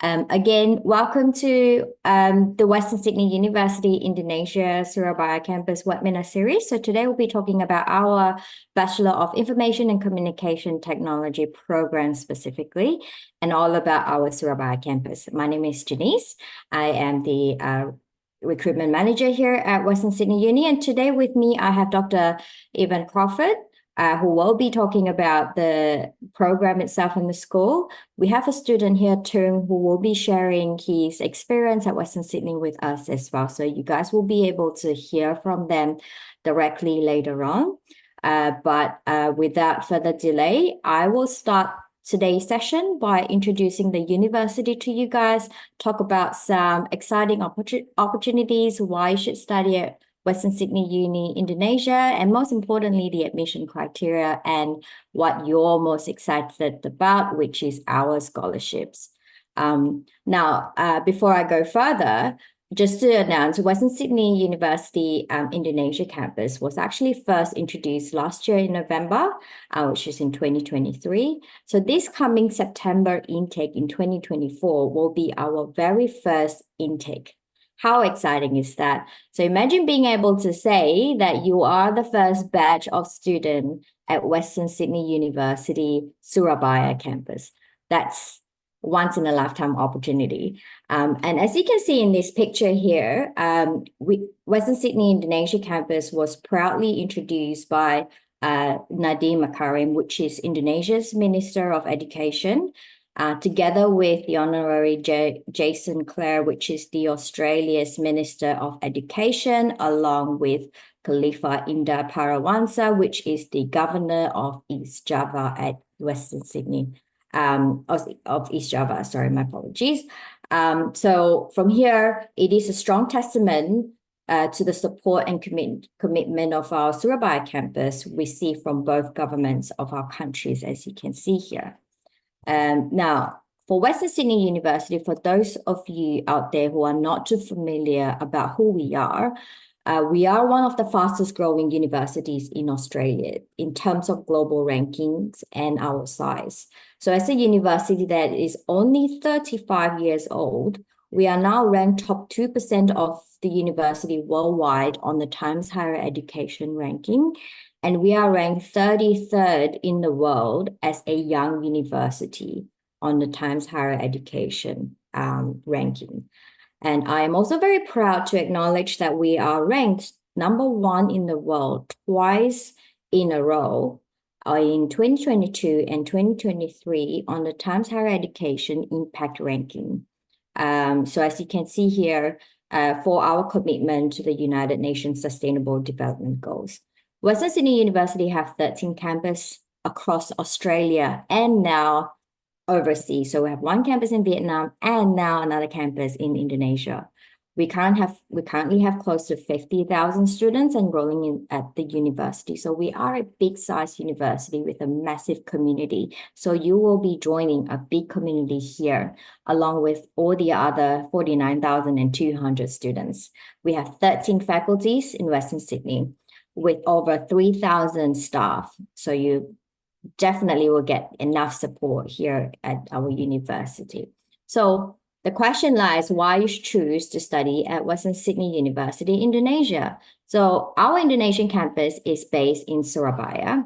Again, welcome to the Western Sydney University Indonesia Surabaya Campus webinar series. So today we'll be talking about our Bachelor of Information and Communication Technology program specifically, and all about our Surabaya campus. My name is Janice. I am the recruitment manager here at Western Sydney Uni, and today with me I have Dr. Evan Crawford, who will be talking about the program itself in the school. We have a student here too who will be sharing his experience at Western Sydney with us as well. So you guys will be able to hear from them directly later on. But without further delay, I will start today's session by introducing the university to you guys, talk about some exciting opportunities, why you should study at Western Sydney Uni, Indonesia, and most importantly, the admission criteria and what you're most excited about, which is our scholarships. Now, before I go further, just to announce, Western Sydney University Indonesia campus was actually first introduced last year in November, which is in 2023. So this coming September intake in 2024 will be our very first intake. How exciting is that? So imagine being able to say that you are the first batch of students at Western Sydney University Surabaya campus. That's once in a lifetime opportunity. And as you can see in this picture here, Western Sydney Indonesia campus was proudly introduced by Nadiem Makarim, which is Indonesia's Minister of Education, together with the Honorary Jason Clare, which is the Australia's Minister of Education, along with Khalifa Indah Parawansa, which is the Governor of East Java at Western Sydney, of East Java, sorry, my apologies. So from here, it is a strong testament to the support and commitment of our Surabaya campus we see from both governments of our countries, as you can see here. Now, for Western Sydney University, for those of you out there who are not too familiar about who we are one of the fastest growing universities in Australia in terms of global rankings and our size. So as a university that is only 35 years old, we are now ranked top 2% of the university worldwide on the Times Higher Education ranking. And we are ranked 33rd in the world as a young university on the Times Higher Education ranking. And I am also very proud to acknowledge that we are ranked #1 in the world twice in a row in 2022 and 2023 on the Times Higher Education Impact Ranking. So as you can see here, for our commitment to the United Nations Sustainable Development Goals. Western Sydney University have 13 campuses across Australia and now overseas. So we have one campus in Vietnam and now another campus in Indonesia. We currently have close to 50,000 students enrolling at the university. So we are a big size university with a massive community. So you will be joining a big community here, along with all the other 49,200 students. We have 13 faculties in Western Sydney, with over 3,000 staff. So you definitely will get enough support here at our university. So the question lies, why you should choose to study at Western Sydney University, Indonesia. So our Indonesian campus is based in Surabaya.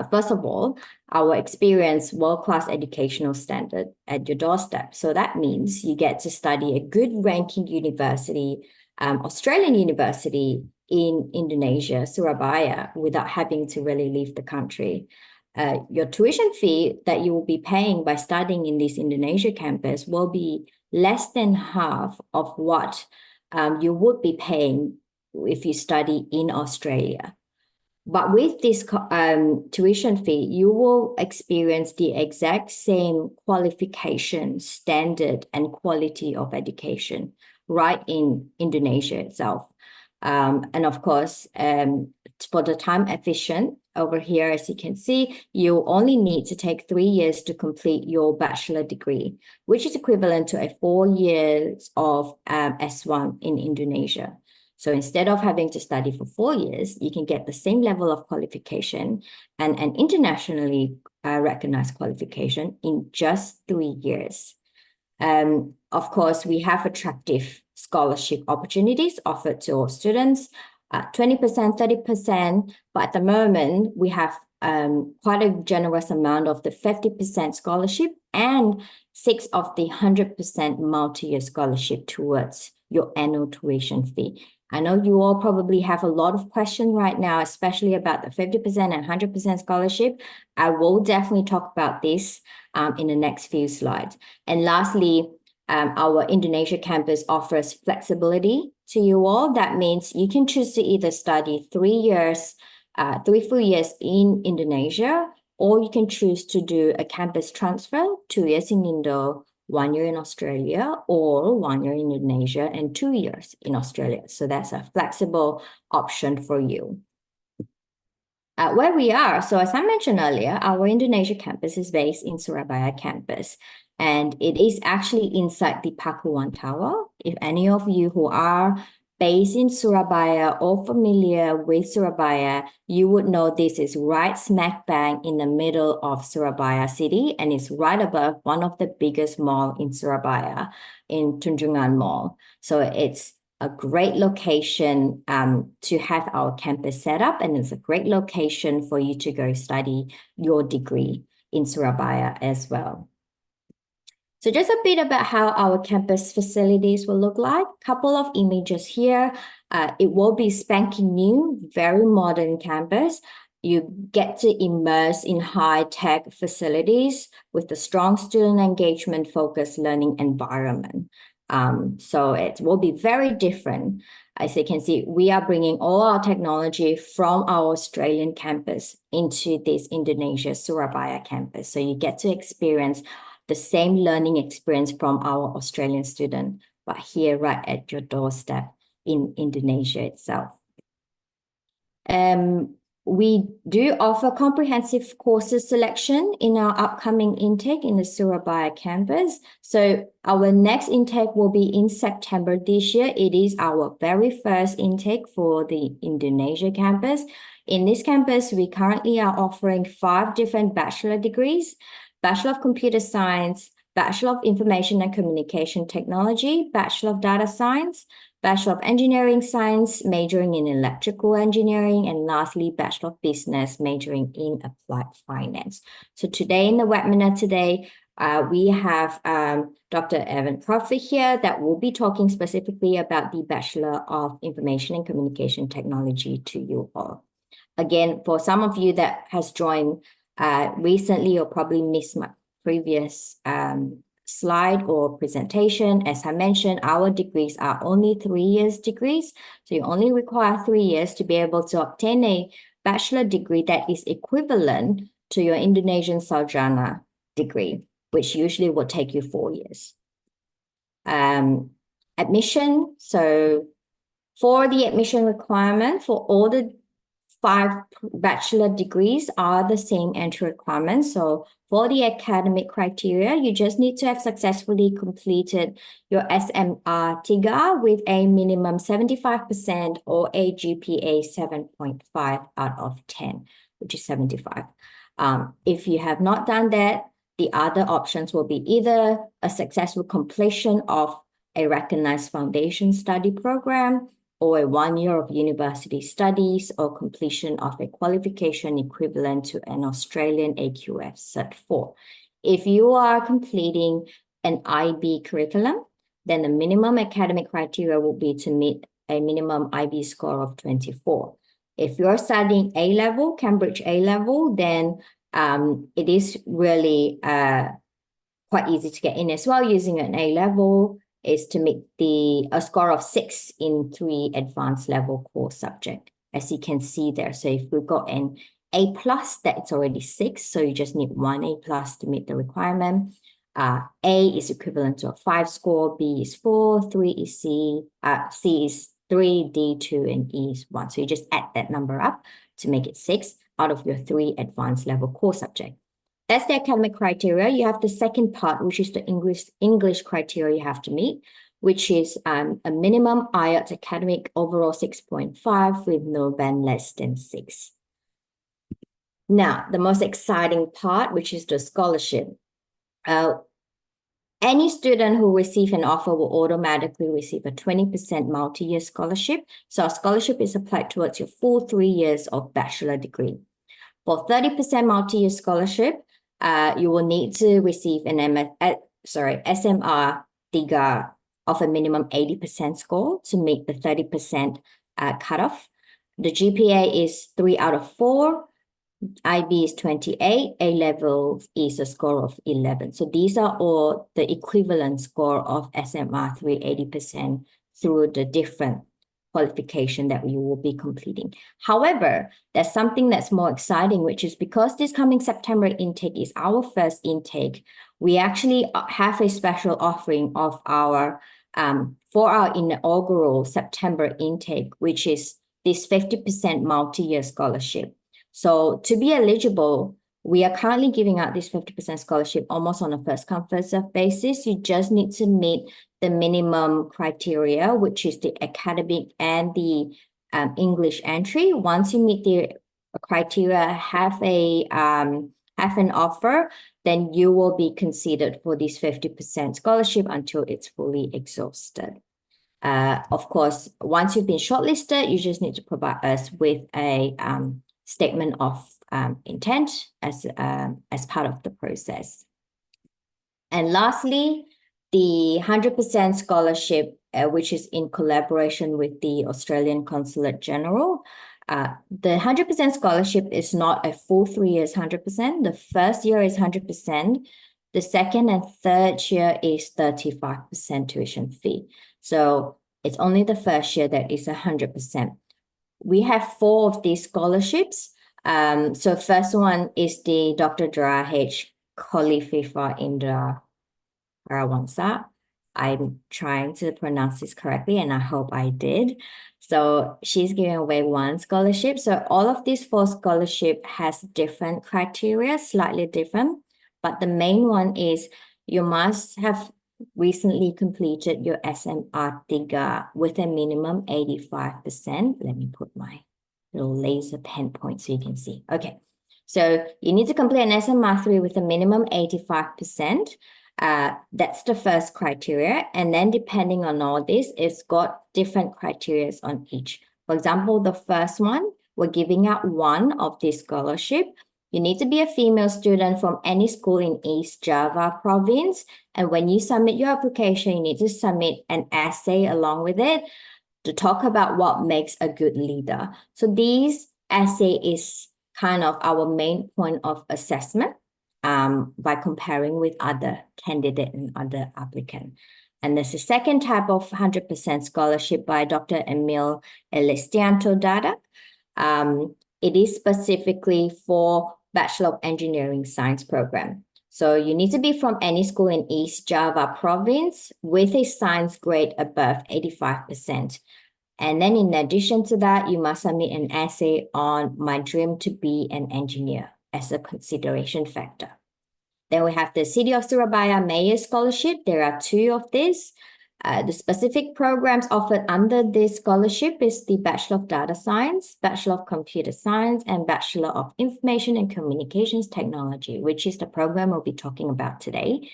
First of all, our experienced world-class educational standard at your doorstep. So that means you get to study a good ranking university, Australian university, in Indonesia, Surabaya, without having to really leave the country. Your tuition fee that you will be paying by studying in this Indonesia campus will be less than half of what you would be paying if you study in Australia. But with this tuition fee, you will experience the exact same qualification, standard, and quality of education right in Indonesia itself. And of course, for the time efficient, over here, as you can see, you only need to take 3 years to complete your bachelor degree, which is equivalent to 4 years of S1 in Indonesia. So instead of having to study for 4 years, you can get the same level of qualification and an internationally recognized qualification in just 3 years. Of course, we have attractive scholarship opportunities offered to our students, 20%, 30%, but at the moment, we have quite a generous amount of the 50% scholarship and 6 of the 100% multi-year scholarship towards your annual tuition fee. I know you all probably have a lot of questions right now, especially about the 50% and 100% scholarship. I will definitely talk about this in the next few slides. And lastly, our Indonesia campus offers flexibility to you all. That means you can choose to either study 3 full years in Indonesia, or you can choose to do a campus transfer, 2 years in Indo, 1 year in Australia, or 1 year in Indonesia and 2 years in Australia. So that's a flexible option for you. Where we are, so as I mentioned earlier, our Indonesia campus is based in Surabaya Campus, and it is actually inside the Pakuan Tower. If any of you who are based in Surabaya or familiar with Surabaya, you would know this is right smack bang in the middle of Surabaya city, and it's right above one of the biggest mall in Surabaya, in Tunjungan Mall. So it's a great location to have our campus set up, and it's a great location for you to go study your degree in Surabaya as well. So just a bit about how our campus facilities will look like. Couple of images here. It will be spanking new, very modern campus. You get to immerse in high-tech facilities with a strong student engagement-focused learning environment. So it will be very different. As you can see, we are bringing all our technology from our Australian campus into this Indonesia Surabaya campus. So you get to experience the same learning experience from our Australian student, but here right at your doorstep in Indonesia itself. We do offer comprehensive courses selection in our upcoming intake in the Surabaya campus. So our next intake will be in September this year. It is our very first intake for the Indonesia campus. In this campus, we currently are offering 5 different bachelor degrees: Bachelor of Computer Science, Bachelor of Information and Communication Technology, Bachelor of Data Science, Bachelor of Engineering Science, majoring in Electrical Engineering, and lastly, Bachelor of Business, majoring in Applied Finance. So today in the webinar today, we have Dr. Evan Crawford here that will be talking specifically about the Bachelor of Information and Communication Technology to you all. Again, for some of you that has joined recently or probably missed my previous slide or presentation, as I mentioned, our degrees are only 3 years degrees. So you only require 3 years to be able to obtain a bachelor degree that is equivalent to your Indonesian Sarjana degree, which usually will take you 4 years. Admission. So for the admission requirement for all the 5 bachelor degrees are the same entry requirements. So for the academic criteria, you just need to have successfully completed your SMR TIGA with a minimum 75% or a GPA 7.5 out of 10, which is 75. If you have not done that, the other options will be either a successful completion of a recognized foundation study program, or a 1 year of university studies, or completion of a qualification equivalent to an Australian AQF Cert 4. If you are completing an IB curriculum, then the minimum academic criteria will be to meet a minimum IB score of 24. If you're studying A-level, Cambridge A-level, then it is really quite easy to get in as well using an A-level. Is to meet a score of 6 in 3 advanced level core subject, as you can see there. So if we've got an A+, that's already 6, so you just need 1 A+ to meet the requirement. A is equivalent to a 5 score, B is 4, 3 is C, C is 3, D 2, and E is 1. So you just add that number up to make it 6 out of your 3 advanced level core subject. That's the academic criteria. You have the second part, which is the English criteria you have to meet, which is a minimum IELTS academic overall 6.5 with no band less than 6. Now, the most exciting part, which is the scholarship. Any student who receive an offer will automatically receive a 20% multi-year scholarship. So a scholarship is applied towards your full 3 years of bachelor degree. For 30% multi-year scholarship, you will need to receive an SMR tiga of a minimum 80% score to meet the 30% cutoff. The GPA is 3 out of 4. IB is 28, A-level is a score of 11. So these are all the equivalent score of SMR 380% through the different qualification that you will be completing. However, there's something that's more exciting, which is because this coming September intake is our first intake, we actually have a special offering of our for our inaugural September intake, which is this 50% multi-year scholarship. So to be eligible, we are currently giving out this 50% scholarship almost on a first come, first served basis. You just need to meet the minimum criteria, which is the academic and the English entry. Once you meet the criteria, have an offer, then you will be considered for this 50% scholarship until it's fully exhausted. Of course, once you've been shortlisted, you just need to provide us with a statement of intent as part of the process. And lastly, the 100% scholarship, which is in collaboration with the Australian Consulate General. The 100% scholarship is not a full 3 years 100%. The first year is 100%. The second and third year is 35% tuition fee. So it's only the first year that is 100%. We have 4 of these scholarships. So first one is the Dr. H. Khalifa Indra Parawansa. I'm trying to pronounce this correctly, and I hope I did. So she's giving away 1 scholarship. So all of these 4 scholarship has different criteria, slightly different. But the main one is you must have recently completed your SMR tiga with a minimum 85%. Let me put my little laser pen point so you can see. Okay, so you need to complete an SMR 3 with a minimum 85%. That's the first criteria. And then depending on all this, it's got different criteria on each. For example, the first one, we're giving out 1 of this scholarship. You need to be a female student from any school in East Java province. And when you submit your application, you need to submit an essay along with it to talk about what makes a good leader. So this essay is kind of our main point of assessment by comparing with other candidates and other applicants. And there's a second type of 100% scholarship by Dr. Emil Elistianto Dada. It is specifically for Bachelor of Engineering Science program. So you need to be from any school in East Java province with a science grade above 85%. And then in addition to that, you must submit an essay on my dream to be an engineer as a consideration factor. Then we have the City of Surabaya Mayor Scholarship. There are 2 of these. The specific programs offered under this scholarship is the Bachelor of Data Science, Bachelor of Computer Science, and Bachelor of Information and Communications Technology, which is the program we'll be talking about today.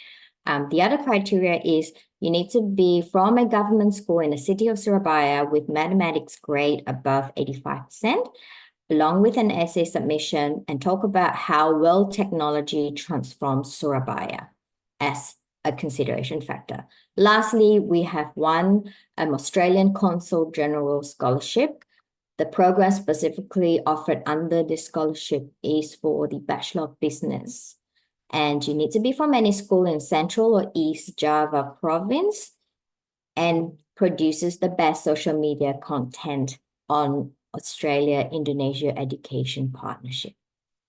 The other criteria is you need to be from a government school in the city of Surabaya with mathematics grade above 85%, along with an essay submission and talk about how well technology transforms Surabaya as a consideration factor. Lastly, we have 1 Australian Consul General Scholarship. The program specifically offered under this scholarship is for the Bachelor of Business. And you need to be from any school in Central or East Java province and produces the best social media content on Australia-Indonesia Education Partnership.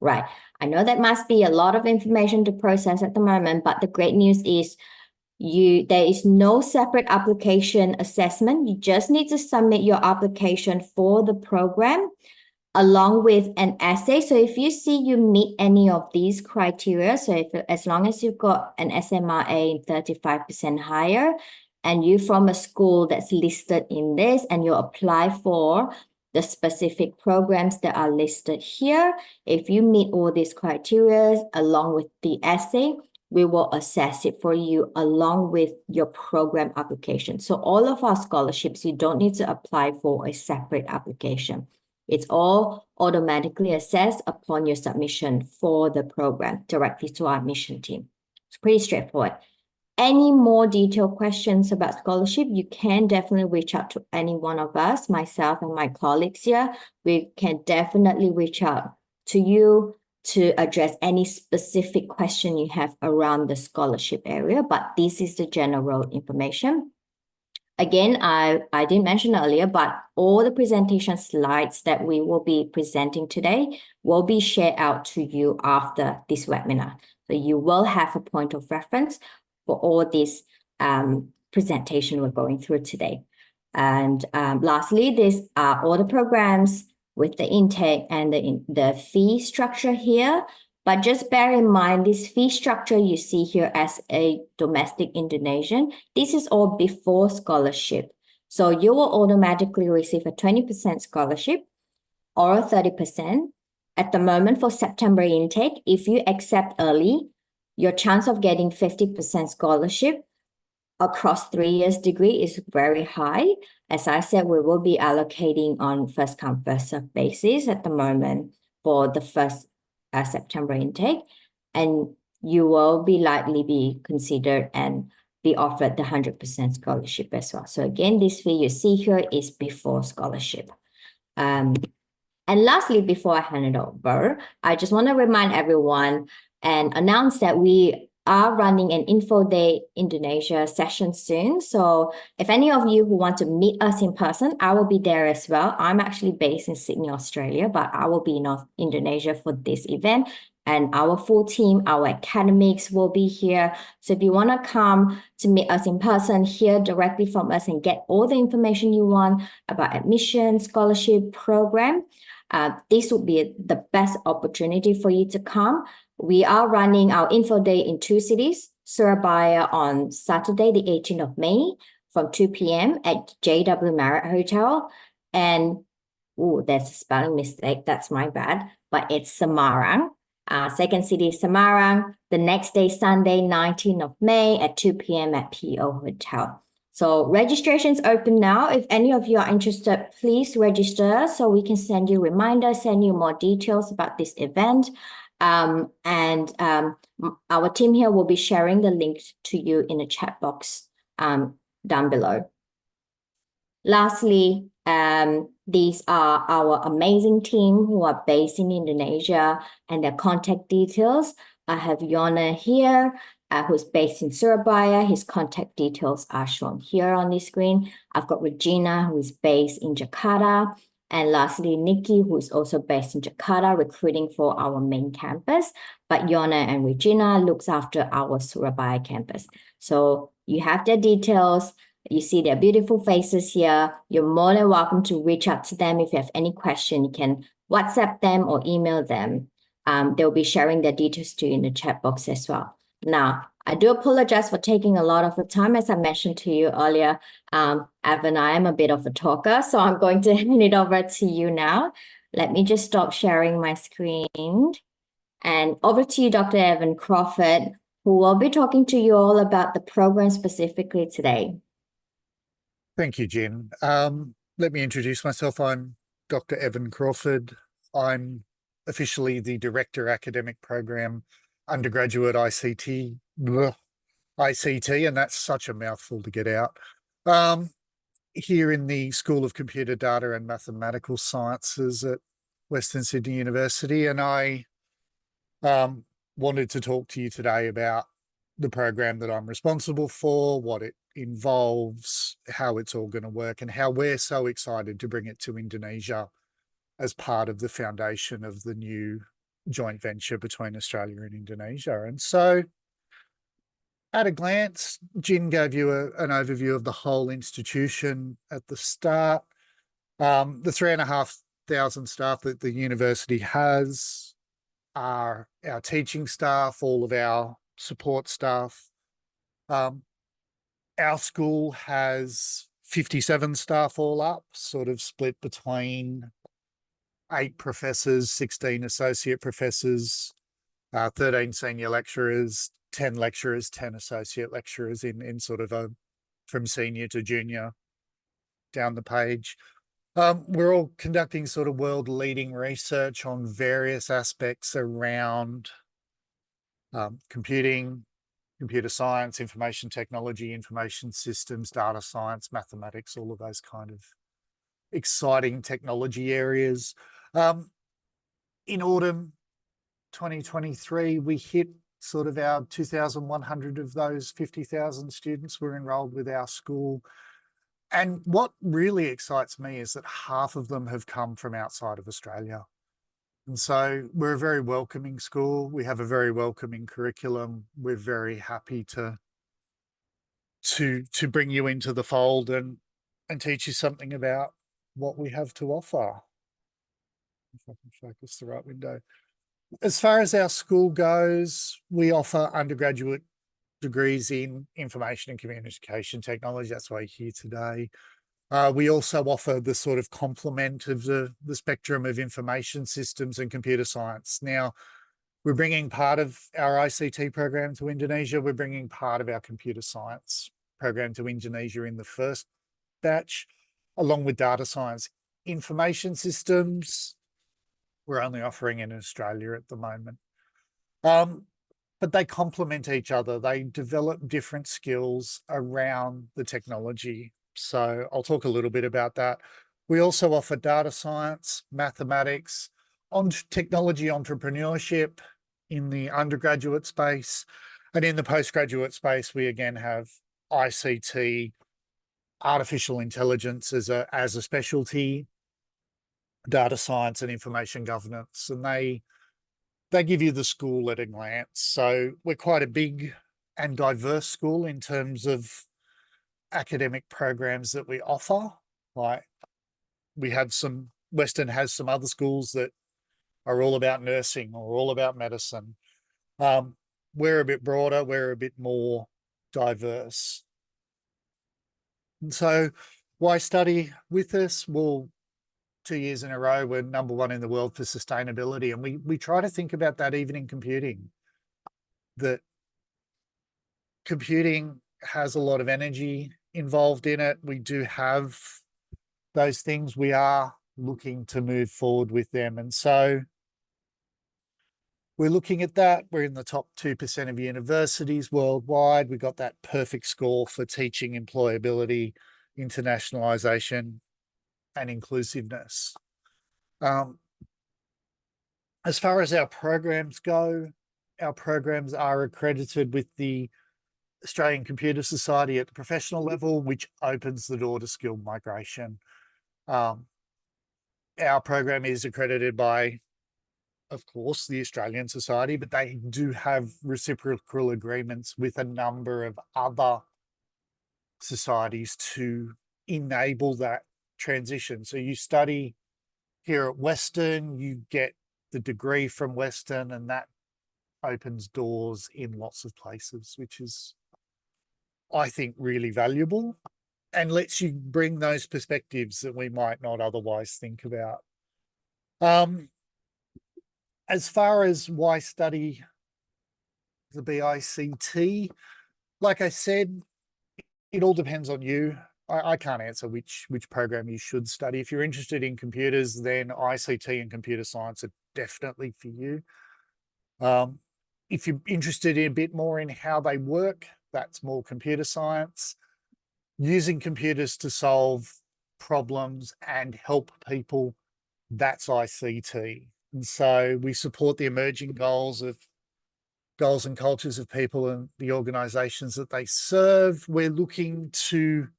Right. I know that must be a lot of information to process at the moment, but the great news is there is no separate application assessment. You just need to submit your application for the program along with an essay. So if you see you meet any of these criteria, so as long as you've got an SMRA 35% higher and you're from a school that's listed in this and you apply for the specific programs that are listed here, if you meet all these criteria along with the essay, we will assess it for you along with your program application. So all of our scholarships, you don't need to apply for a separate application. It's all automatically assessed upon your submission for the program directly to our admission team. It's pretty straightforward. Any more detailed questions about scholarship, you can definitely reach out to any one of us, myself and my colleagues here. We can definitely reach out to you to address any specific question you have around the scholarship area, but this is the general information. Again, I didn't mention earlier, but all the presentation slides that we will be presenting today will be shared out to you after this webinar. So you will have a point of reference for all this presentation we're going through today. And lastly, these are all the programs with the intake and the fee structure here. But just bear in mind, this fee structure you see here as a domestic Indonesian, this is all before scholarship. So you will automatically receive a 20% scholarship or a 30%. At the moment for September intake, if you accept early, your chance of getting 50% scholarship across 3 years degree is very high. As I said, we will be allocating on first come, first serve basis at the moment for the first September intake, and you will be likely be considered and be offered the 100% scholarship as well. So again, this fee you see here is before scholarship. And lastly, before I hand it over, I just want to remind everyone and announce that we are running an Info Day Indonesia session soon. So if any of you who want to meet us in person, I will be there as well. I'm actually based in Sydney, Australia, but I will be in Indonesia for this event. And our full team, our academics will be here. So if you want to come to meet us in person, hear directly from us and get all the information you want about admission, scholarship, program, this would be the best opportunity for you to come. We are running our Info Day in 2 cities, Surabaya on Saturday, the 18th of May from 2 p.m. at JW Marriott Hotel. And, oh, there's a spelling mistake. That's my bad. But it's Semarang. Second city is Semarang. The next day, Sunday, 19th of May at 2 p.m. at PO Hotel. So registration's open now. If any of you are interested, please register so we can send you reminders, send you more details about this event. Our team here will be sharing the link to you in the chat box down below. Lastly, these are our amazing team who are based in Indonesia and their contact details. I have Yona here, who's based in Surabaya. His contact details are shown here on the screen. I've got Regina, who is based in Jakarta. And lastly, Nikki, who's also based in Jakarta, recruiting for our main campus. But Yona and Regina looks after our Surabaya campus. So you have their details. You see their beautiful faces here. You're more than welcome to reach out to them. If you have any question, you can WhatsApp them or email them. They'll be sharing their details to you in the chat box as well. Now, I do apologize for taking a lot of the time. As I mentioned to you earlier, Evan, I am a bit of a talker, so I'm going to hand it over to you now. Let me just stop sharing my screen. And over to you, Dr. Evan Crawford, who will be talking to you all about the program specifically today. Thank you, Jen. Let me introduce myself. I'm Dr. Evan Crawford. I'm officially the Director Academic Program Undergraduate ICT, and that's such a mouthful to get out. Here in the School of Computer Data and Mathematical Sciences at Western Sydney University, and I wanted to talk to you today about the program that I'm responsible for, what it involves, how it's all going to work, and how we're so excited to bring it to Indonesia as part of the foundation of the new joint venture between Australia and Indonesia. And so at a glance, Jin gave you an overview of the whole institution at the start. The 3,500 staff that the university has are our teaching staff, all of our support staff. Our school has 57 staff all up, sort of split between 8 professors, 16 associate professors, 13 senior lecturers, 10 lecturers, 10 associate lecturers in sort of from senior to junior down the page. We're all conducting sort of world-leading research on various aspects around computing, computer science, information technology, information systems, data science, mathematics, all of those kind of exciting technology areas. In autumn 2023, we hit sort of our 2,100 of those 50,000 students were enrolled with our school. And what really excites me is that half of them have come from outside of Australia. And so we're a very welcoming school. We have a very welcoming curriculum. We're very happy to bring you into the fold and teach you something about what we have to offer. If I can focus the right window. As far as our school goes, we offer undergraduate degrees in information and communication technology. That's why you're here today. We also offer the sort of complement of the spectrum of information systems and computer science. Now, we're bringing part of our ICT program to Indonesia. We're bringing part of our computer science program to Indonesia in the first batch, along with data science. Information systems, we're only offering in Australia at the moment. But they complement each other. They develop different skills around the technology. So I'll talk a little bit about that. We also offer data science, mathematics, on technology entrepreneurship in the undergraduate space. And in the postgraduate space, we again have ICT, artificial intelligence as a specialty, data science and information governance. And they give you the school at a glance. So we're quite a big and diverse school in terms of academic programs that we offer. Like we have some, Western has some other schools that are all about nursing or all about medicine. We're a bit broader, we're a bit more diverse. And so why study with us? Well, 2 years in a row, we're #1 in the world for sustainability. And we try to think about that even in computing, that computing has a lot of energy involved in it. We do have those things. We are looking to move forward with them. And so we're looking at that. We're in the top 2% of universities worldwide. We got that perfect score for teaching employability, internationalization, and inclusiveness. As far as our programs go, our programs are accredited with the Australian Computer Society at the professional level, which opens the door to skilled migration. Our program is accredited by, of course, the Australian Society, but they do have reciprocal agreements with a number of other societies to enable that transition. So you study here at Western, you get the degree from Western, and that opens doors in lots of places, which is, I think, really valuable and lets you bring those perspectives that we might not otherwise think about. As far as why study the BICT, like I said, it all depends on you. I can't answer which program you should study. If you're interested in computers, then ICT and computer science are definitely for you. If you're interested in a bit more in how they work, that's more computer science. Using computers to solve problems and help people, that's ICT. And so we support the emerging goals and cultures of people and the organizations that they serve. We're looking to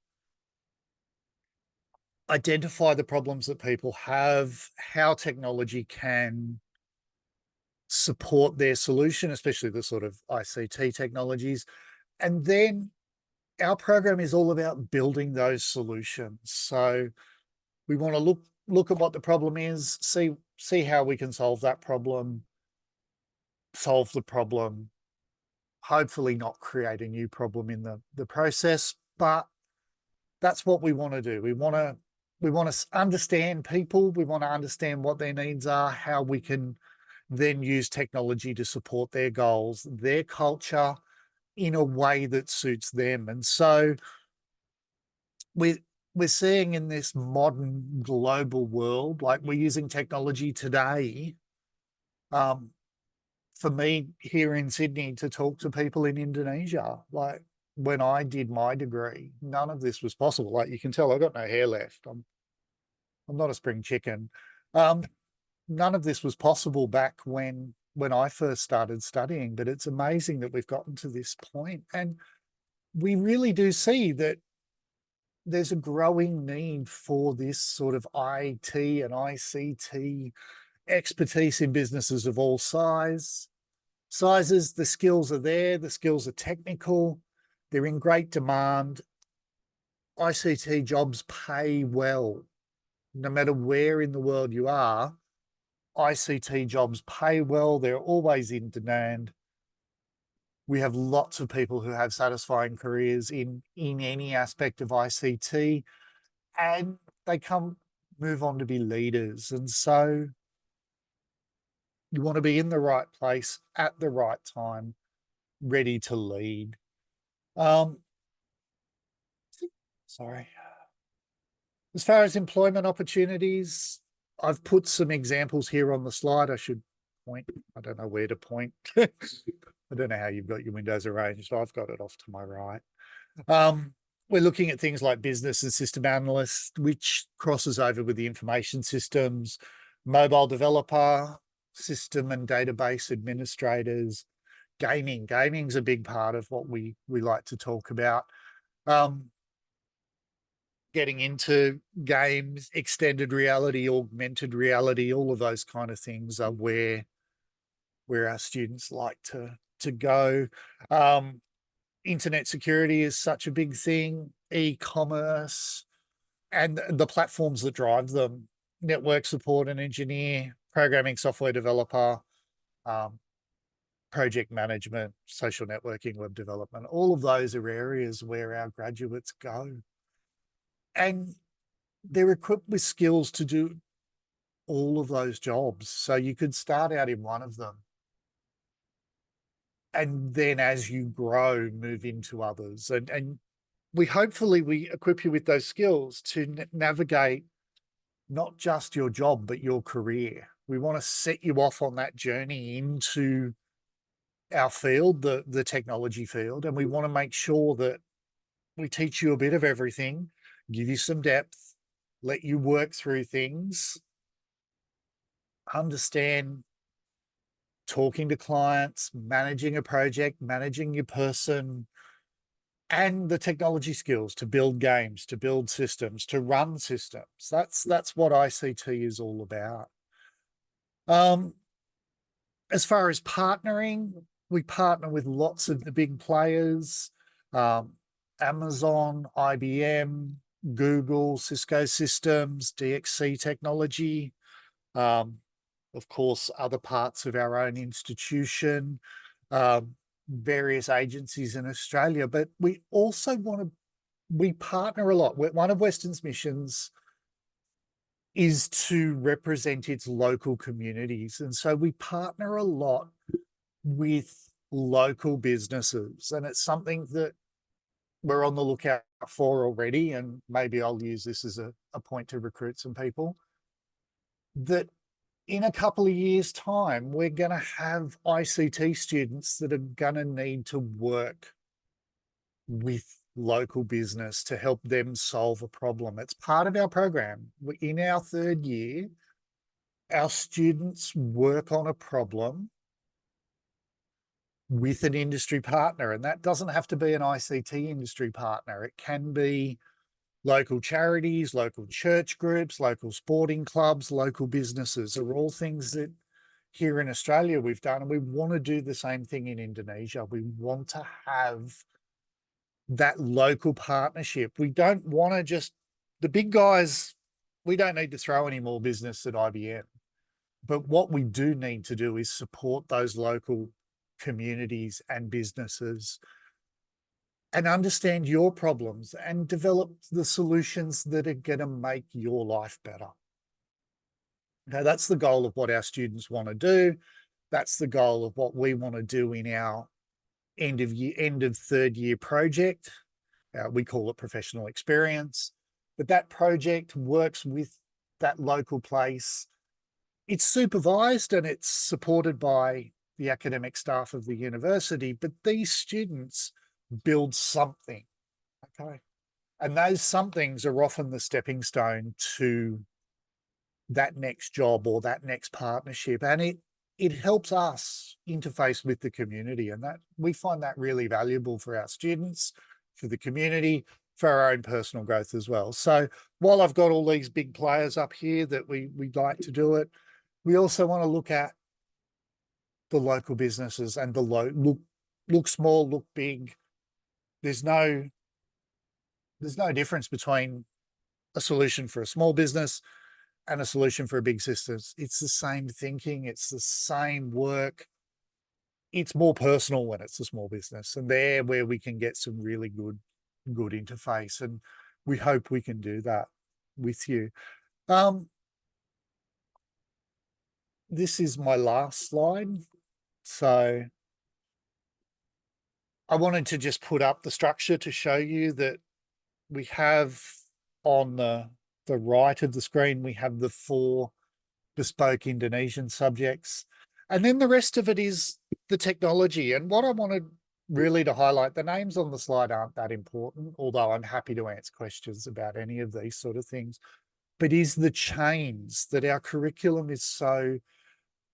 identify the problems that people have, how technology can support their solution, especially the sort of ICT technologies. And then our program is all about building those solutions. So we want to look at what the problem is, see how we can solve that problem, solve the problem, hopefully not create a new problem in the process. But that's what we want to do. We want to understand people. We want to understand what their needs are, how we can then use technology to support their goals, their culture, in a way that suits them. And so we're seeing in this modern global world, like we're using technology today, for me here in Sydney to talk to people in Indonesia. Like when I did my degree, none of this was possible. Like you can tell, I've got no hair left. I'm not a spring chicken. None of this was possible back when I first started studying, but it's amazing that we've gotten to this point. And we really do see that there's a growing need for this sort of IT and ICT expertise in businesses of all sizes. The skills are there, the skills are technical, they're in great demand. ICT jobs pay well. No matter where in the world you are, ICT jobs pay well, they're always in demand. We have lots of people who have satisfying careers in any aspect of ICT, and they move on to be leaders. And so you want to be in the right place at the right time, ready to lead. Sorry. As far as employment opportunities, I've put some examples here on the slide. I should point. I don't know where to point. I don't know how you've got your windows arranged. I've got it off to my right. We're looking at things like business and system analyst, which crosses over with the information systems, mobile developer, system and database administrators, gaming. Gaming's a big part of what we like to talk about. Getting into games, extended reality, augmented reality, all of those kind of things are where our students like to go. Internet security is such a big thing, e-commerce, and the platforms that drive them, network support and engineer, programming software developer, project management, social networking, web development. All of those are areas where our graduates go. And they're equipped with skills to do all of those jobs. So you could start out in one of them, and then as you grow, move into others. And hopefully we equip you with those skills to navigate not just your job, but your career. We want to set you off on that journey into our field, the technology field, and we want to make sure that we teach you a bit of everything, give you some depth, let you work through things, understand talking to clients, managing a project, managing your person, and the technology skills to build games, to build systems, to run systems. That's what ICT is all about. As far as partnering, we partner with lots of the big players, Amazon, IBM, Google, Cisco Systems, DXC Technology, of course, other parts of our own institution, various agencies in Australia, but we also we partner a lot. One of Western's missions is to represent its local communities. And so we partner a lot with local businesses, and it's something that we're on the lookout for already. And maybe I'll use this as a point to recruit some people, that in a couple of years' time, we're going to have ICT students that are going to need to work with local business to help them solve a problem. It's part of our program. In our third year, our students work on a problem with an industry partner, and that doesn't have to be an ICT industry partner. It can be local charities, local church groups, local sporting clubs, local businesses are all things that here in Australia we've done, and we want to do the same thing in Indonesia. We want to have that local partnership. We don't want to just, the big guys, we don't need to throw any more business at IBM. But what we do need to do is support those local communities and businesses and understand your problems and develop the solutions that are going to make your life better. Now, that's the goal of what our students want to do. That's the goal of what we want to do in our end of third year project. We call it professional experience, but that project works with that local place. It's supervised and it's supported by the academic staff of the university, but these students build something, okay? And those somethings are often the stepping stone to that next job or that next partnership. And it helps us interface with the community, and that we find that really valuable for our students, for the community, for our own personal growth as well. So while I've got all these big players up here that we'd like to do it, we also want to look at the local businesses and the look small, look big. There's no difference between a solution for a small business and a solution for a big system. It's the same thinking. It's the same work. It's more personal when it's a small business, and there where we can get some really good interface, and we hope we can do that with you. This is my last slide. So I wanted to just put up the structure to show you that we have on the right of the screen, we have the 4 bespoke Indonesian subjects. And then the rest of it is the technology. And what I wanted really to highlight, the names on the slide aren't that important, although I'm happy to answer questions about any of these sort of things, but is the chains that our curriculum is so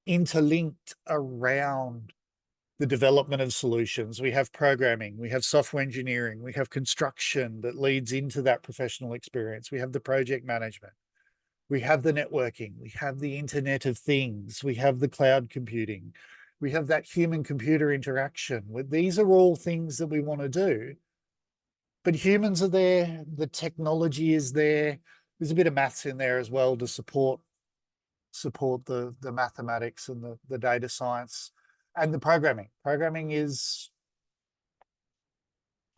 interlinked around the development of solutions. We have programming, we have software engineering, we have construction that leads into that professional experience. We have the project management, we have the networking, we have the Internet of Things, we have the cloud computing, we have that human-computer interaction. These are all things that we want to do, but humans are there, the technology is there. There's a bit of maths in there as well to support the mathematics and the data science. And the programming. Programming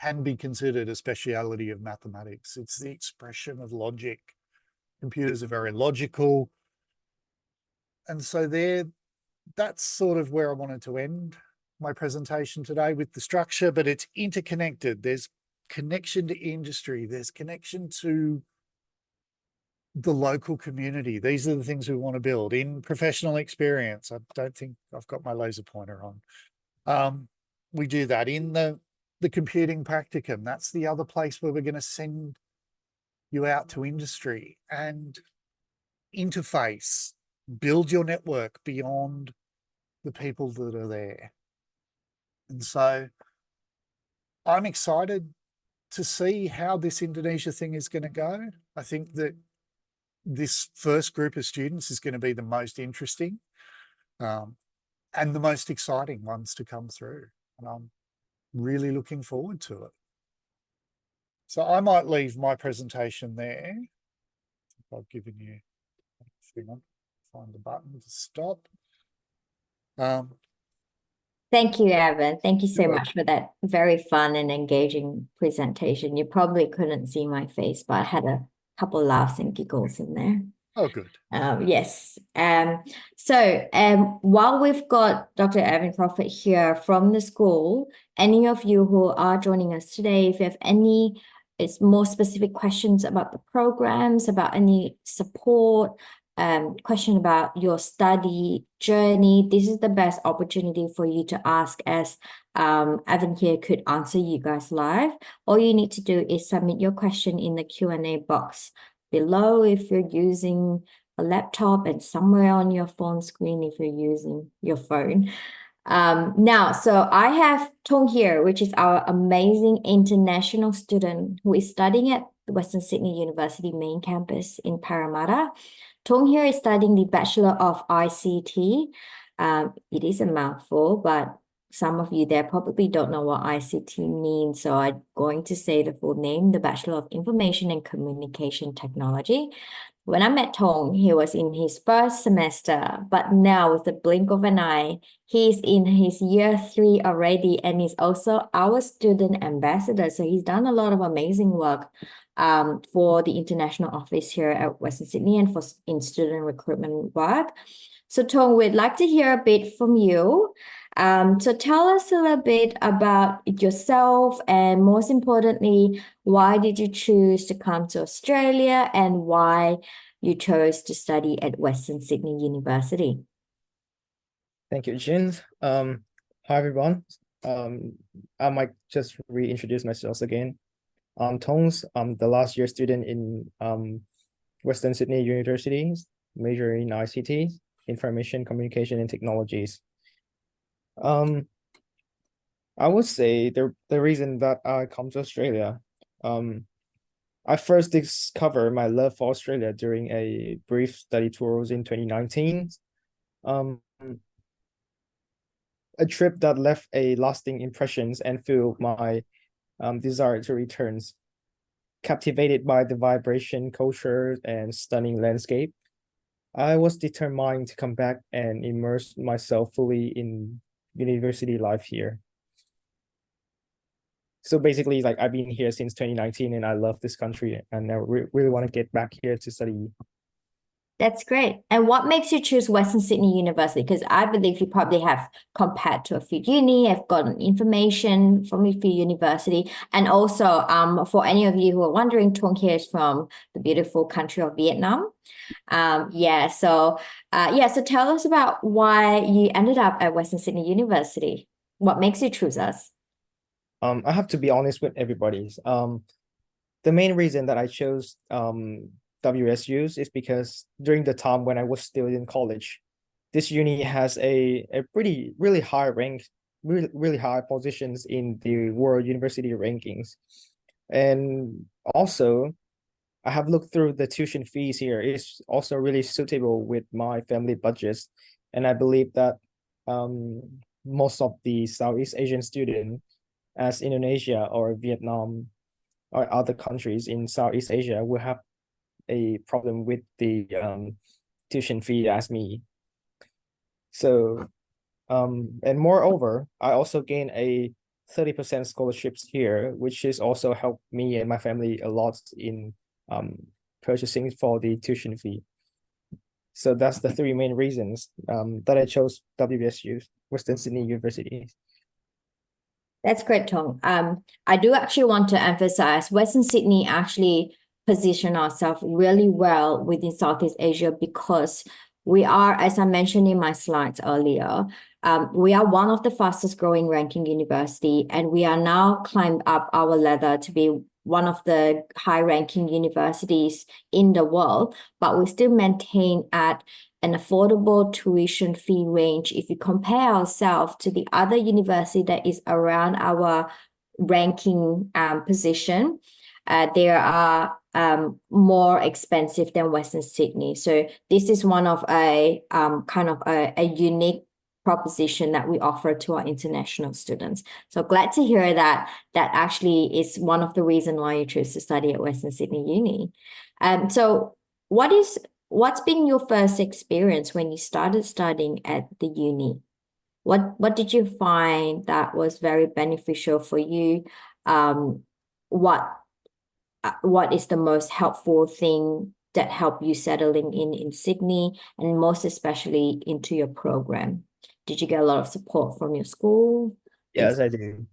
can be considered a speciality of mathematics. It's the expression of logic. Computers are very logical. And so that's sort of where I wanted to end my presentation today, with the structure, but it's interconnected. There's connection to industry. There's connection to the local community. These are the things we want to build in professional experience. I don't think I've got my laser pointer on. We do that in the computing practicum. That's the other place where we're going to send you out to industry and interface, build your network beyond the people that are there. And so I'm excited to see how this Indonesia thing is going to go. I think that this first group of students is going to be the most interesting and the most exciting ones to come through. And I'm really looking forward to it. So I might leave my presentation there. I've given you, hang on, find the button to stop. Thank you, Evan. Thank you so You're much for that very fun and engaging presentation. You probably couldn't see my face, but I had a couple laughs and giggles in there. Oh, good. Yes. While we've got Dr. Evan Crawford here from the school, any of you who are joining us today, if you have any more specific questions about the programs, about any support, question about your study journey, this is the best opportunity for you to ask, as Evan here could answer you guys live. All you need to do is submit your question in the Q&A box below if you're using a laptop, and somewhere on your phone screen if you're using your phone. So I have Tong here, which is our amazing international student who is studying at the Western Sydney University main campus in Parramatta. Tong here is studying the Bachelor of ICT. It is a mouthful, but some of you there probably don't know what ICT means, so I'm going to say the full name, the Bachelor of Information and Communication Technology. When I met Tong, he was in his first semester, but now with the blink of an eye, he's in his year 3 already, and he's also our student ambassador. So he's done a lot of amazing work for the international office here at Western Sydney and in student recruitment work. So Tong, we'd like to hear a bit from you. So tell us a little bit about yourself, and most importantly, why did you choose to come to Australia and why you chose to study at Western Sydney University? Thank you, Jin. Hi everyone. I might just reintroduce myself again. Tongs. I'm the last year student in Western Sydney University, major in ICT, Information Communication and Technologies. I would say the reason that I come to Australia, I first discovered my love for Australia during a brief study tours in 2019. Um, a trip that left a lasting impressions and fueled my desire to return. Captivated by the vibration, culture, and stunning landscape, I was determined to come back and immerse myself fully in university life here. So basically, like I've been here since 2019 and I love this country and I really want to get back here to study. That's great. And what makes you choose Western Sydney University? Because I believe you probably have compared to a few uni, have gotten information from a few university. And also, for any of you who are wondering, Tong here is from the beautiful country of Vietnam. So tell us about why you ended up at Western Sydney University. What makes you choose us? I have to be honest with everybody. The main reason that I chose WSUs is because during the time when I was still in college, this uni has a really high rank, really high positions in the world university rankings. And also, I have looked through the tuition fees here. It's also really suitable with my family budgets. And I believe that most of the Southeast Asian students, as Indonesia or Vietnam or other countries in Southeast Asia, will have a problem with the tuition fee as me. So, and moreover, I also gained a 30% scholarships here, which is also helped me and my family a lot in purchasing for the tuition fee. So that's the three main reasons that I chose WSU, Western Sydney University. That's great, Tong. I do actually want to emphasize Western Sydney actually position ourselves really well within Southeast Asia because we are, as I mentioned in my slides earlier, we are one of the fastest growing ranking university, and we are now climbed up our ladder to be one of the high ranking universities in the world, but we still maintain at an affordable tuition fee range. If you compare ourselves to the other university that is around our ranking position, they are more expensive than Western Sydney. So this is one of a kind of a unique proposition that we offer to our international students. So glad to hear that actually is one of the reasons why you choose to study at Western Sydney Uni. So what's been your first experience when you started studying at the uni? What did you find that was very beneficial for you? What is the most helpful thing that helped you settling in Sydney, and most especially into your program? Did you get a lot of support from your school? Yes, I do.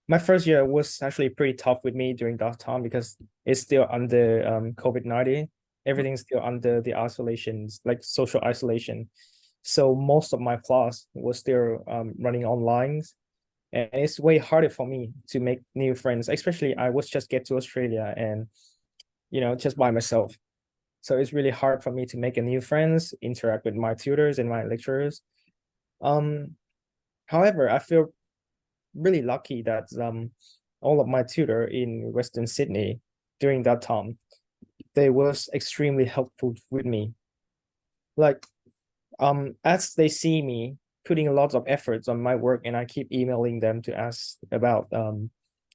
My first year was actually pretty tough with me during that time because it's still under COVID-19. Everything's still under the isolations, like social isolation. So most of my class was still running online. And it's way harder for me to make new friends, especially I was just get to Australia and, just by myself. So it's really hard for me to make a new friends, interact with my tutors and my lecturers. However, I feel really lucky that all of my tutor in Western Sydney during that time, they was extremely helpful with me. Like, as they see me putting a lot of efforts on my work and I keep emailing them to ask about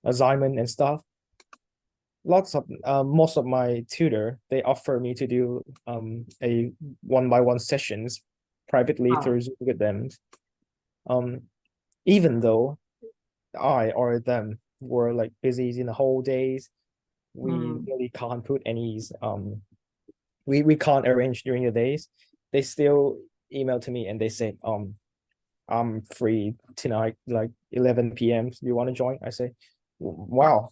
assignment and stuff, most of my tutor, they offer me to do a one-by-one sessions privately through Zoom with them. Even though I or them were like busy in the whole days, we really can't put any we can't arrange during the days. They still emailed to me and they said, I'm free tonight, like 11 p.m. You want to join? I say, wow.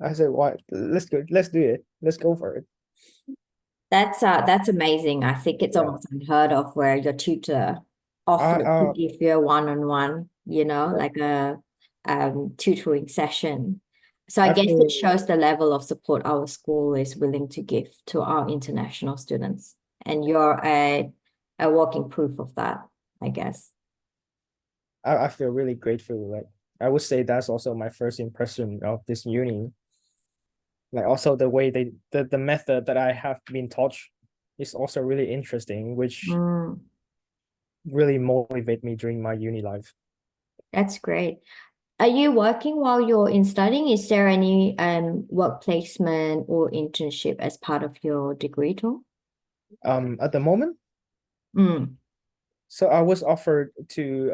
I said, what? Let's go. Let's do it. Let's go for it. That's amazing. I think it's Yeah. almost unheard of where your tutor I, offered uh, to give you a one-on-one, Yeah. like a tutoring session. So I I guess feel it shows the level of support our school is willing to give to our international students. And you're a walking proof of that, I guess. I feel really grateful. Like I would say that's also my first impression of this uni. Like also the way the method that I have been taught is also really interesting, which Mm, really motivate me during my uni life. that's great. Are you working while you're in studying? Is there any work placement or internship as part of your degree too? At the moment, Mm, so I was offered to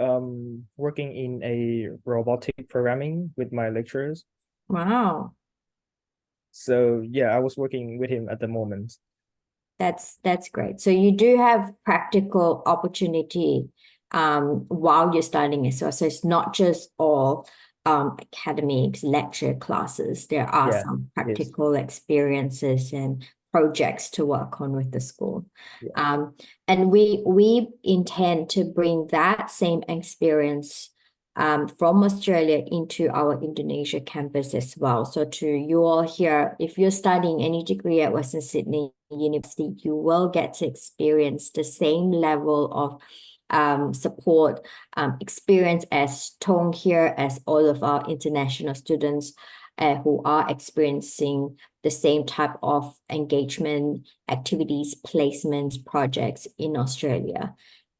working in a robotic programming with my lecturers. wow. So yeah, I was working with him at the moment. That's great. So you do have practical opportunity while you're studying as well. So it's not just all academics, lecture classes. There are Yeah, some yes, practical experiences and projects to work on with the school. yeah, And we intend to bring that same experience from Australia into our Indonesia campus as well. So to you all here, if you're studying any degree at Western Sydney University, you will get to experience the same level of support, experience as Tong here, as all of our international students who are experiencing the same type of engagement, activities, placements, projects in Australia,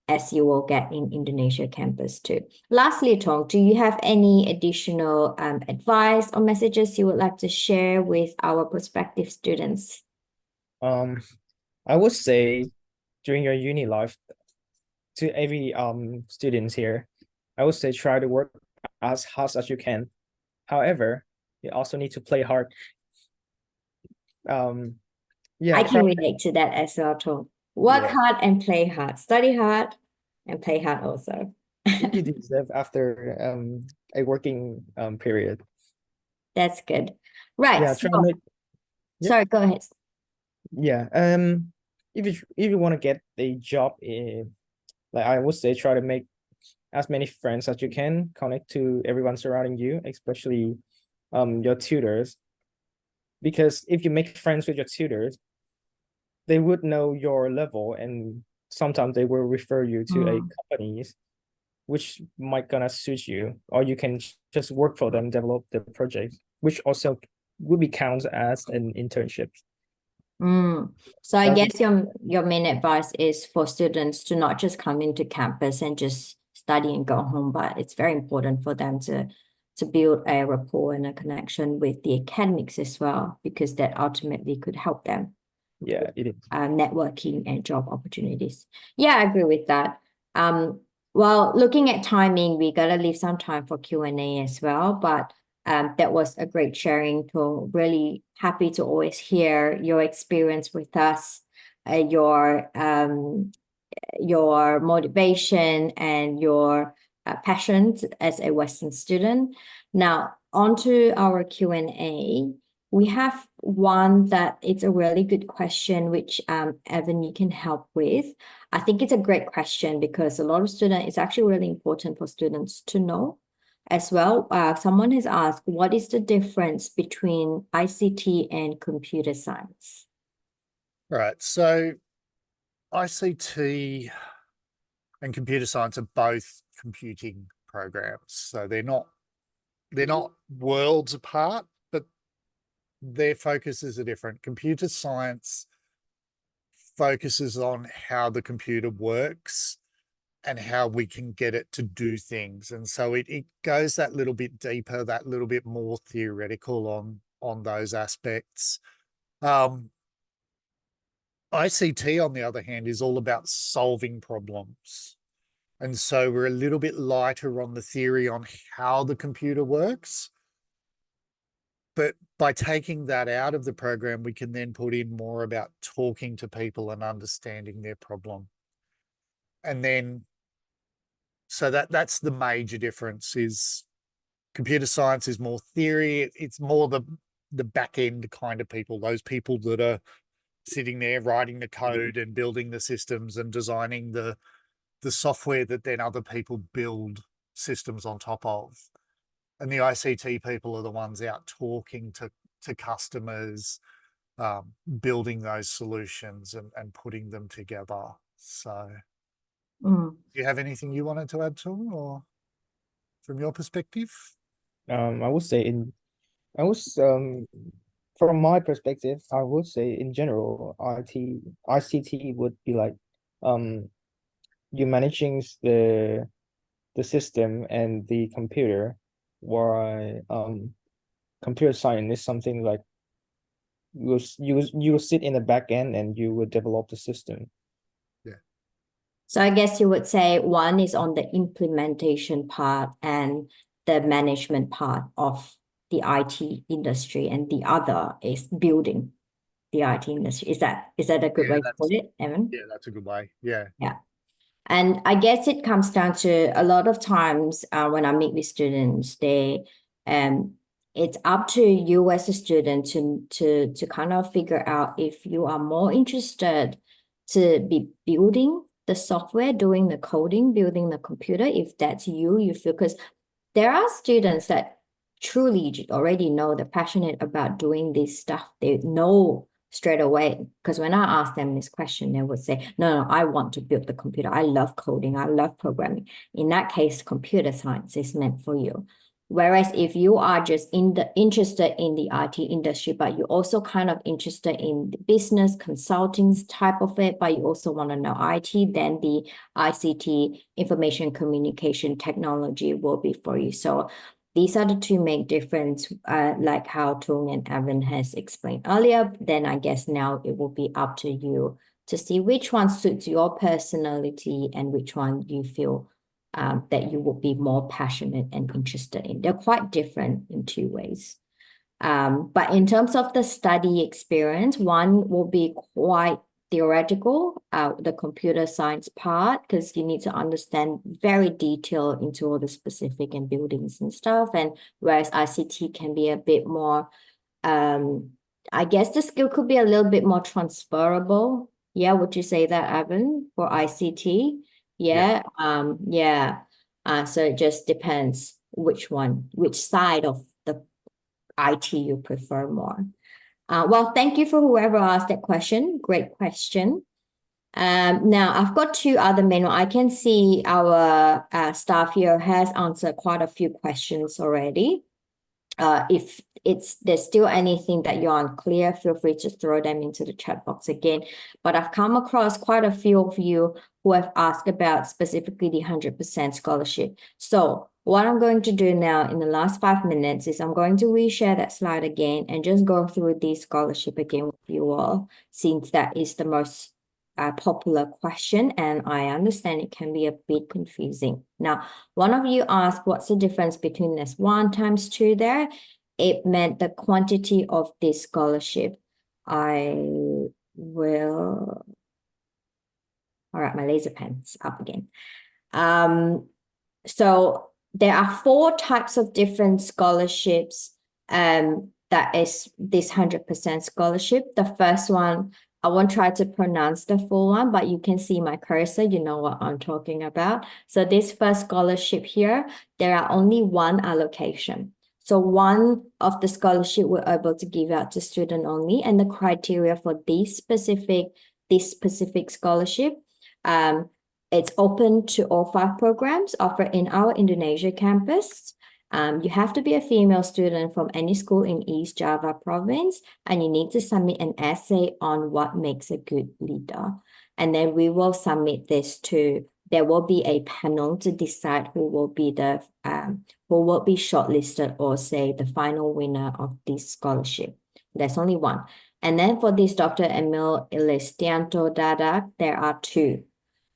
as you will get in Indonesia campus too. Lastly, Tong, do you have any additional advice or messages you would like to share with our prospective students? Um, I would say during your uni life, to every students here, I would say try to work as hard as you can. However, you also need to play hard. Yeah, I try. can relate to that as well, Tong. Work Yeah, hard and play hard. Study hard and play hard also. you deserve after a working period. That's good. Right. Yeah, So, try to make. Yeah, sorry, go ahead. yeah. If you want to get a job in, like I would say, try to make as many friends as you can, connect to everyone surrounding you, especially your tutors. Because if you make friends with your tutors, they would know your level and sometimes they will refer you to a Mm. companies which might gonna suit you, or you can just work for them, develop the project, which also would be counted as an internship. Mm. So I That's guess your main advice is for students to not just come into campus and just study and go home, but it's very important for them to build a rapport and a connection with the academics as well, because that ultimately could help them yeah, it is. networking and job opportunities. Yeah, I agree with that. Well, looking at timing, we gotta leave some time for Q&A as well, but that was a great sharing. To really happy to always hear your experience with us, your motivation and your passion as a Western student. Now, on to our Q&A. We have one that it's a really good question, which Evan, you can help with. I think it's a great question because a lot of students, it's actually really important for students to know as well. Someone has asked, what is the difference between ICT and computer science? Right. So ICT and computer science are both computing programs. So they're not worlds apart, but their focuses are different. Computer science focuses on how the computer works and how we can get it to do things. And so it goes that little bit deeper, that little bit more theoretical on those aspects. ICT, on the other hand, is all about solving problems. And so we're a little bit lighter on the theory on how the computer works. But by taking that out of the program, we can then put in more about talking to people and understanding their problem. And then, so that's the major difference. Is computer science is more theory. It's more the back end kind of people, those people that are sitting there writing the code and building the systems and designing the software that then other people build systems on top of. And the ICT people are the ones out talking to customers, building those solutions and putting them together. So do you have anything you wanted to add to it, or from your perspective? I would say from my perspective, I would say in general, ICT would be like you managing the system and the computer, while computer science is something like you sit in the back end and you would develop the system. Yeah. So I guess you would say one is on the implementation part and the management part of the IT industry, and the other is building the IT industry. Is that a good way to put it, Evan? Yeah, that's a good way. Yeah. Yeah. And I guess it comes down to a lot of times when I meet with students, it's up to you as a student to kind of figure out if you are more interested to be building the software, doing the coding, building the computer. If that's you feel, because there are students that truly already know they're passionate about doing this stuff. They know straight away, because when I ask them this question, they would say, no, I want to build the computer. I love coding. I love programming. In that case, computer science is meant for you. Whereas if you are just interested in the IT industry, but you're also kind of interested in the business consulting type of it, but you also want to know IT, then the ICT, information communication technology, will be for you. So these are the two main difference, like how Tung and Evan has explained earlier. Then I guess now it will be up to you to see which one suits your personality and which one you feel that you would be more passionate and interested in. They're quite different in two ways. But in terms of the study experience, one will be quite theoretical, the computer science part, because you need to understand very detailed into all the specific and buildings and stuff. And whereas ICT can be a bit more, I guess the skill could be a little bit more transferable. Yeah, would you say that, Evan, for ICT? Yeah. So it just depends which side of the IT you prefer more. Well, thank you for whoever asked that question. Great question. Now I've got two other main. I can see our staff here has answered quite a few questions already. If there's still anything that you're unclear, feel free to throw them into the chat box again. But I've come across quite a few of you who have asked about specifically the 100% scholarship. So what I'm going to do now in the last 5 minutes is I'm going to reshare that slide again and just go through the scholarship again with you all, since that is the most popular question, and I understand it can be a bit confusing. Now, one of you asked, what's the difference between this 1 times 2 there? It meant the quantity of this scholarship. I will, all right, my laser pen's up again. So there are 4 types of different scholarships that is this 100% scholarship. The first one, I won't try to pronounce the full one, but you can see my cursor, you know what I'm talking about. So this first scholarship here, there are only 1 allocation. So 1 of the scholarship we're able to give out to student only, and the criteria for this specific scholarship, it's open to all 5 programs offered in our Indonesia campus. You have to be a female student from any school in East Java province, and you need to submit an essay on what makes a good leader. And then we will submit this to, there will be a panel to decide who will be shortlisted, or say the final winner of this scholarship. There's only 1. And then for this Dr. Emil Elistianto Dadak, there are 2.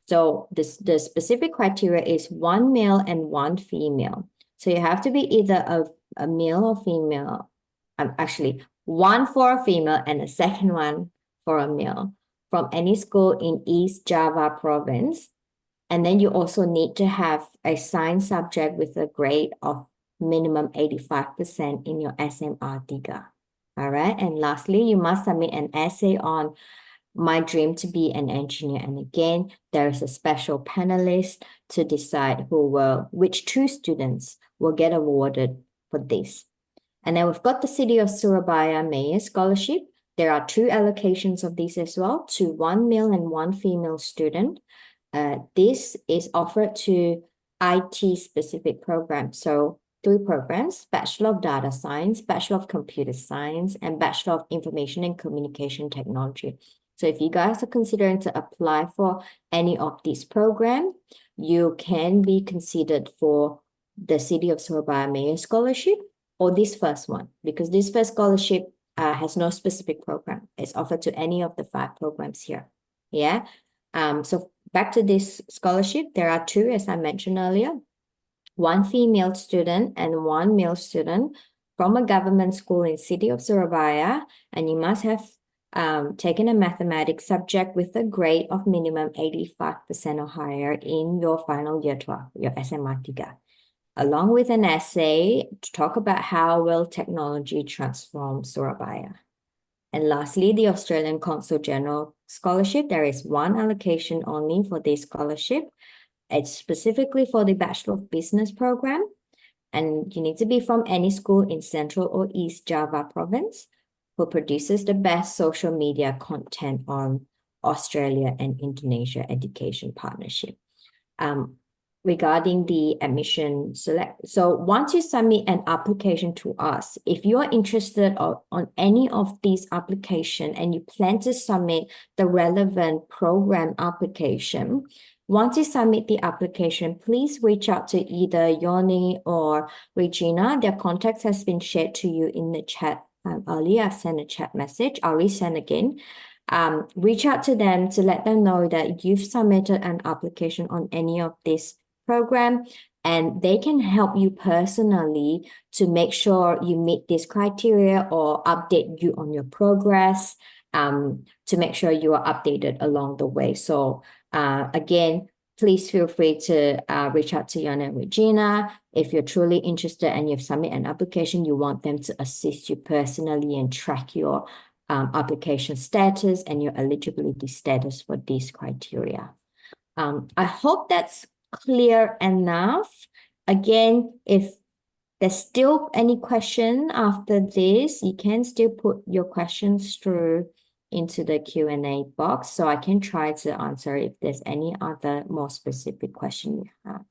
So the specific criteria is 1 male and 1 female. So you have to be either a male or female. Actually, 1 for a female and a second one for a male from any school in East Java province. And then you also need to have a science subject with a grade of minimum 85% in your SMR-3. All right. And lastly, you must submit an essay on my dream to be an engineer. And again, there is a special panelist to decide which 2 students will get awarded for this. And then we've got the City of Surabaya Mayor Scholarship. There are 2 allocations of this as well, to 1 male and 1 female student. This is offered to IT specific programs. So 3 programs: Bachelor of Data Science, Bachelor of Computer Science, and Bachelor of Information and Communication Technology. So if you guys are considering to apply for any of these programs, you can be considered for the City of Surabaya Mayor Scholarship or this first one, because this first scholarship has no specific program. It's offered to any of the 5 programs here. Yeah. So back to this scholarship, there are 2, as I mentioned earlier, 1 female student and 1 male student from a government school in City of Surabaya, and you must have taken a mathematics subject with a grade of minimum 85% or higher in your final year 12, your SMR-3, along with an essay to talk about how will technology transform Surabaya. And lastly, the Australian Consul General Scholarship. There is 1 allocation only for this scholarship. It's specifically for the Bachelor of Business program, and you need to be from any school in Central or East Java province who produces the best social media content on Australia and Indonesia education partnership. Regarding the admission select. So once you submit an application to us, if you're interested on any of these applications and you plan to submit the relevant program application, once you submit the application, please reach out to either Yoni or Regina. Their contacts has been shared to you in the chat earlier. I've sent a chat message. I'll resend again. Reach out to them to let them know that you've submitted an application on any of this program, and they can help you personally to make sure you meet this criteria or update you on your progress, to make sure you are updated along the way. So again, please feel free to reach out to Yana and Regina. If you're truly interested and you've submitted an application, you want them to assist you personally and track your application status and your eligibility status for these criteria. I hope that's clear enough. Again, if there's still any question after this, you can still put your questions through into the Q&A box, so I can try to answer if there's any other more specific question you have.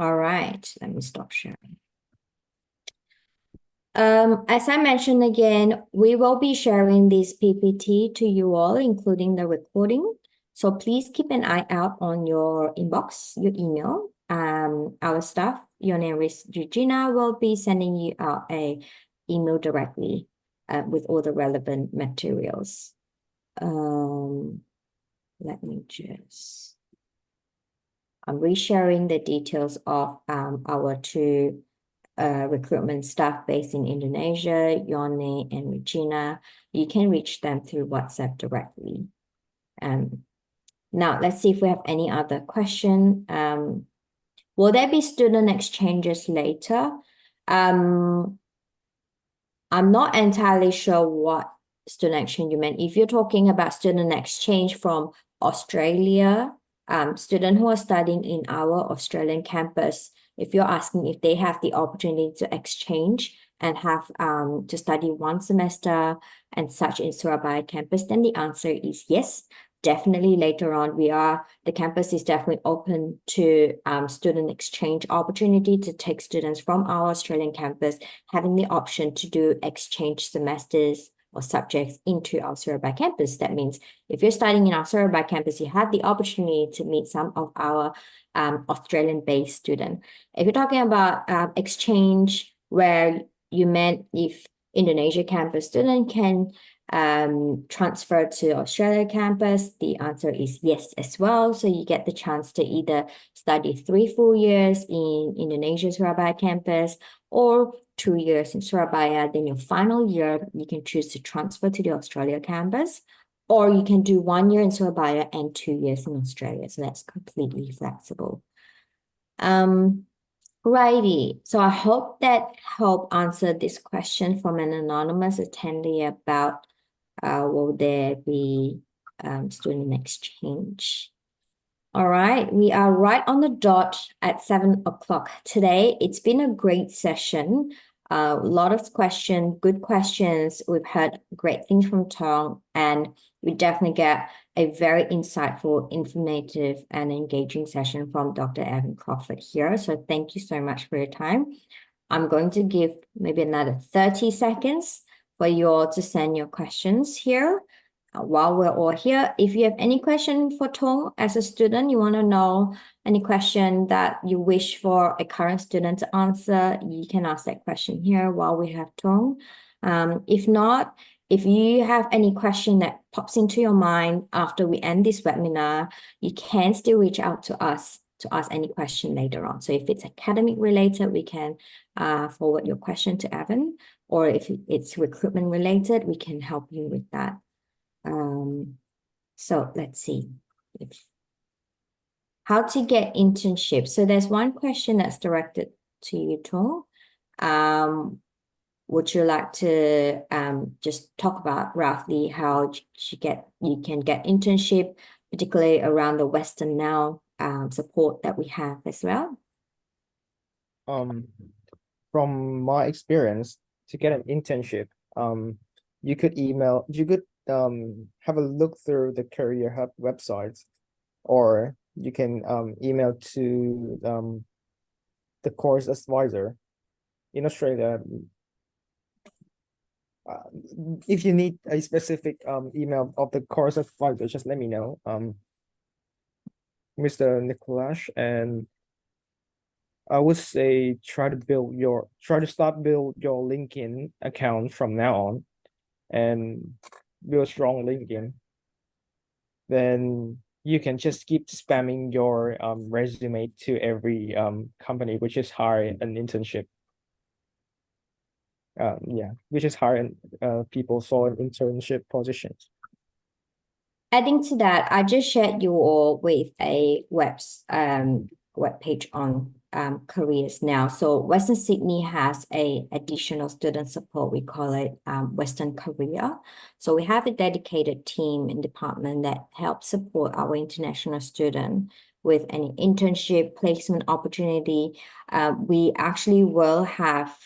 All right, let me stop sharing. As I mentioned again, we will be sharing this PPT to you all, including the recording. So please keep an eye out on your inbox, your email. Our staff, your name is Regina, will be sending you out an email directly with all the relevant materials. Let me just... I'm resharing the details of our 2 recruitment staff based in Indonesia, Yoni and Regina. You can reach them through WhatsApp directly. Now, let's see if we have any other question. Will there be student exchanges later? I'm not entirely sure what student exchange you meant. If you're talking about student exchange from Australia, students who are studying in our Australian campus, if you're asking if they have the opportunity to exchange and have to study 1 semester and such in Surabaya campus, then the answer is yes. Definitely later on, the campus is definitely open to student exchange opportunity to take students from our Australian campus, having the option to do exchange semesters or subjects into our Surabaya campus. That means if you're studying in our Surabaya campus, you have the opportunity to meet some of our Australian-based students. If you're talking about exchange, where you meant if Indonesia campus student can transfer to Australia campus? The answer is yes as well. So you get the chance to either study 3 full years in Indonesia Surabaya campus or 2 years in Surabaya. Then your final year, you can choose to transfer to the Australia campus, or you can do 1 year in Surabaya and 2 years in Australia. So that's completely flexible. Righty. So I hope that helped answer this question from an anonymous attendee about will there be student exchange. All right, we are right on the dot at 7 o'clock today. It's been a great session. A lot of questions, good questions. We've heard great things from Tong, and we definitely get a very insightful, informative, and engaging session from Dr. Evan Crawford here. So thank you so much for your time. I'm going to give maybe another 30 seconds for you all to send your questions here. While we're all here, if you have any question for Tong as a student, you want to know any question that you wish for a current student to answer, you can ask that question here while we have Tong. If not, if you have any question that pops into your mind after we end this webinar, you can still reach out to us to ask any question later on. So if it's academic related, we can forward your question to Evan, or if it's recruitment related, we can help you with that. So let's see how to get internship. So there's one question that's directed to you, Tong. Would you like to just talk about roughly how you can get internship, particularly around the Western Now support that we have as well? From my experience, to get an internship, you could have a look through the Career Hub website, or you can email to the course advisor in Australia. If you need a specific email of the course advisor, just let me know, Mr. Nicholas. And I would say try to start build your LinkedIn account from now on, and build a strong LinkedIn. Then you can just keep spamming your resume to every company which is hiring an internship. Which is hiring people for an internship positions. Adding to that, I just shared you all with a web page on careers now. So Western Sydney has a additional student support. We call it Western Career. So we have a dedicated team and department that helps support our international student with any internship placement opportunity. We actually will have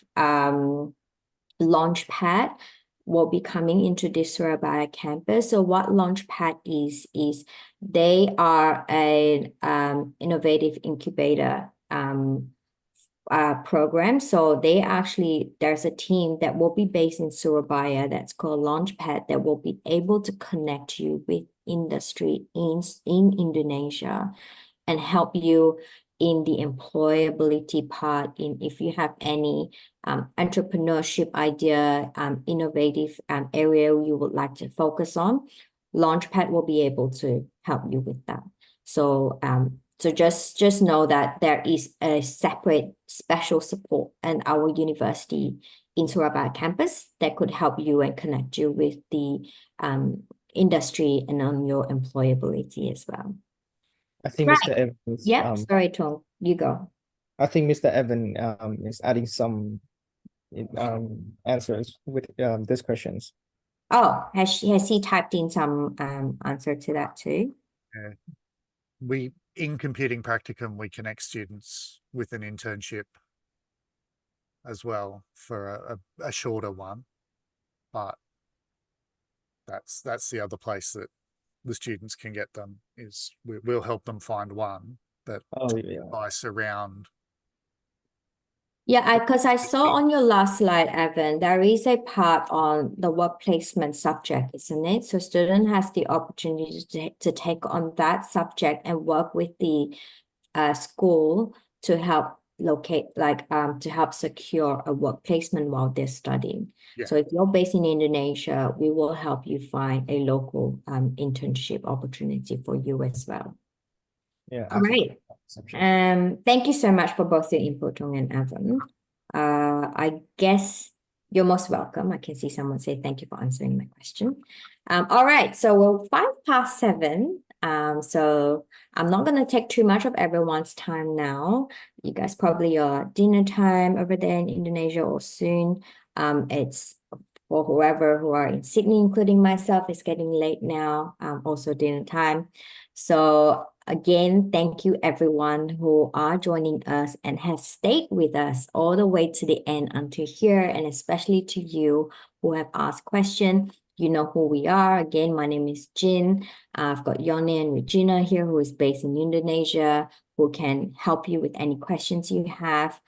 Launchpad will be coming into this Surabaya campus. So what Launchpad is they are an innovative incubator program. So there's a team that will be based in Surabaya that's called Launchpad that will be able to connect you with industry in Indonesia and help you in the employability part, in if you have any entrepreneurship idea, innovative area you would like to focus on, Launchpad will be able to help you with that. So so just know that there is a separate special support in our university in Surabaya campus that could help you and connect you with the industry and on your employability as well. I think Right. Mr. Evans. Yeah, sorry, Tom, you go. I think Mr. Evan is adding some answers with these questions. Oh, has he typed in some answer to that too? Yeah. In computing practicum, we connect students with an internship as well for a shorter one, but that's the other place that the students can get them, is we'll help them find one that advice around. Yeah, because I saw on your last slide, Evan, there is a part on the work placement subject, isn't it? So student has the opportunity to take on that subject and work with the school to help to help secure a work placement while they're studying. Yeah. So if you're based in Indonesia, we will help you find a local internship opportunity for you as well. Yeah. All right. Thank you so much for both your input, Tong and Evan. I guess you're most welcome. I can see someone say thank you for answering my question. All right, so we're 7:05. So I'm not gonna take too much of everyone's time now. You guys probably are dinner time over there in Indonesia or soon. It's for whoever who are in Sydney, including myself, it's getting late now, also dinner time. So again, thank you everyone who are joining us and have stayed with us all the way to the end until here, and especially to you who have asked questions. You know who we are. Again, my name is Jin. I've got Yoni and Regina here, who is based in Indonesia, who can help you with any questions you have.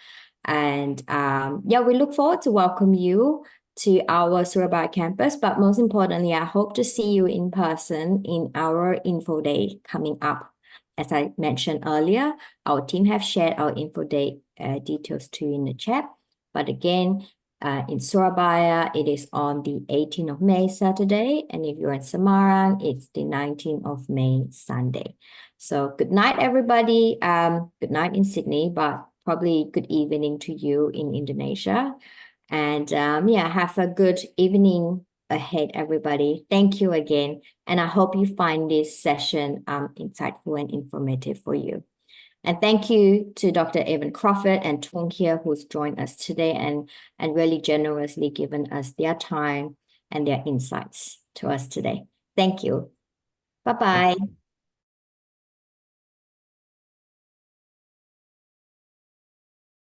And yeah, we look forward to welcome you to our Surabaya campus, but most importantly, I hope to see you in person in our info day coming up. As I mentioned earlier, our team have shared our info day details too in the chat. But again, in Surabaya, it is on the 18th of May, Saturday. And if you're in Semarang, it's the 19th of May, Sunday. So good night, everybody. Good night in Sydney, but probably good evening to you in Indonesia. And yeah, have a good evening ahead, everybody. Thank you again. And I hope you find this session insightful and informative for you. And thank you to Dr. Evan Crawford and Tung here, who's joined us today and really generously given us their time and their insights to us today. Thank you. Bye-bye.